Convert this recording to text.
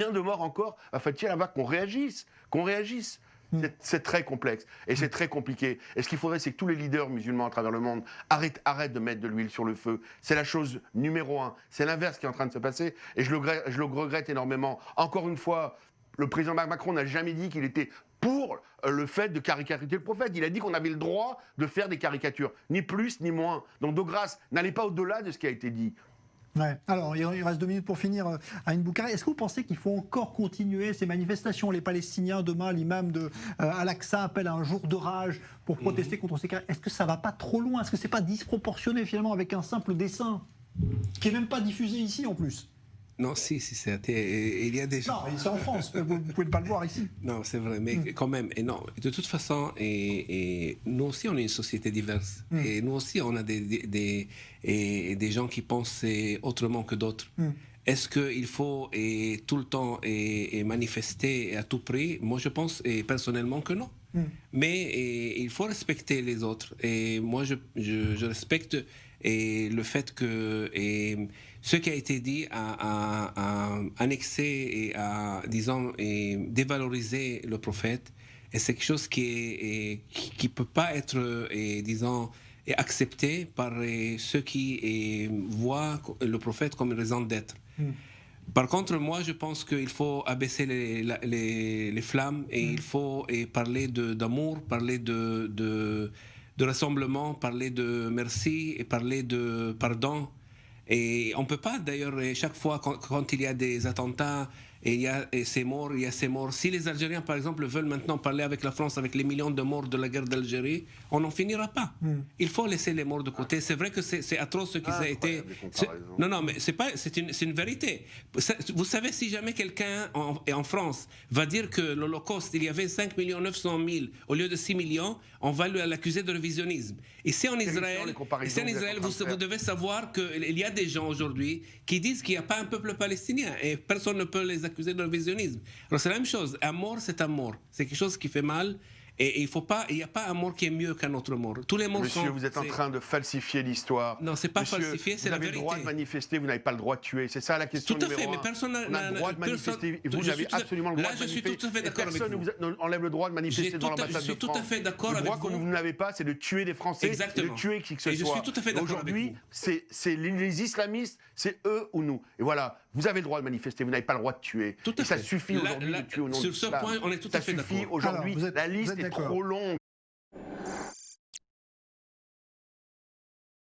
combien de morts encore va-t-il avoir qu'on réagisse, qu'on réagisse. C'est très complexe et c'est très compliqué. Et ce qu'il faudrait, c'est que tous les leaders musulmans à travers le monde arrêtent de mettre de l'huile sur le feu. C'est la chose numéro un. C'est l'inverse qui est en train de se passer et je le regrette énormément. Encore une fois, le président Macron n'a jamais dit qu'il était pour le fait de caricaturer le prophète. Il a dit qu'on avait le droit de faire des caricatures, ni plus ni moins. Donc de grâce, n'allez pas au-delà de ce qui a été dit. Ouais. Alors, il reste 2 minutes pour finir. Aïn Boukari, est-ce que vous pensez qu'il faut encore continuer ces manifestations? Les Palestiniens, demain, l'imam de Al-Aqsa appelle à un jour de rage pour protester contre ces cas. Est-ce que ça va pas trop loin? Est-ce que c'est pas disproportionné finalement avec un simple dessin qui est même pas diffusé ici en plus? Non, si, il y a des gens... Non, c'est en France, vous ne pouvez pas le voir ici. Non, c'est vrai, mais quand même, et non, de toute façon, nous aussi, on est une société diverse. Et nous aussi, on a des gens qui pensent autrement que d'autres. Est-ce qu'il faut tout le temps manifester à tout prix? Moi, je pense personnellement que non. Mais il faut respecter les autres. Et moi, je respecte le fait que ce qui a été dit a annexé et a, disons, dévalorisé le prophète. Et c'est quelque chose qui peut pas être, disons, accepté par ceux qui voient le prophète comme une raison d'être. Par contre, moi, je pense qu'il faut abaisser les flammes et il faut parler d'amour, parler de rassemblement, parler de merci et parler de pardon. Et on ne peut pas, d'ailleurs, chaque fois quand il y a des attentats et il y a ces morts, il y a ces morts. Si les Algériens, par exemple, veulent maintenant parler avec la France, avec les millions de morts de la guerre d'Algérie, on n'en finira pas. Il faut laisser les morts de côté. C'est vrai que c'est atroce ce qui a été... Non, mais c'est une vérité. Vous savez, si jamais quelqu'un en France va dire que l'Holocauste, il y avait 5 900 000 au lieu de 6 millions, on va l'accuser de révisionnisme. Ici en Israël, vous devez savoir qu'il y a des gens aujourd'hui qui disent qu'il n'y a pas un peuple palestinien et personne ne peut les accuser de révisionnisme. Alors c'est la même chose. Un mort, c'est un mort. C'est quelque chose qui fait mal. Et il n'y a pas un mort qui est mieux qu'un autre mort. Tous les morts Monsieur, vous êtes en train de falsifier l'histoire. Non, c'est pas falsifié, c'est la vérité. Vous avez le droit de manifester, vous n'avez pas le droit de tuer. C'est ça la question numéro un. Tout à fait, mais personne n'a... On a le droit de manifester, vous avez absolument le droit de manifester. Là, je suis tout à fait d'accord avec vous. Personne ne vous enlève le droit de manifester devant l'ambassade de France. Je suis tout à fait d'accord avec vous. Le droit que vous n'avez pas, c'est de tuer des Français, exactement, de tuer qui que ce soit. Et je suis tout à fait d'accord avec vous. Aujourd'hui, c'est les islamistes, c'est eux ou nous. Et voilà, vous avez le droit de manifester, vous n'avez pas le droit de tuer. Tout à fait. Ça suffit aujourd'hui de tuer au nom de l'islam. Sur ce point, on est tout à fait d'accord. Ça suffit aujourd'hui, la liste est trop longue.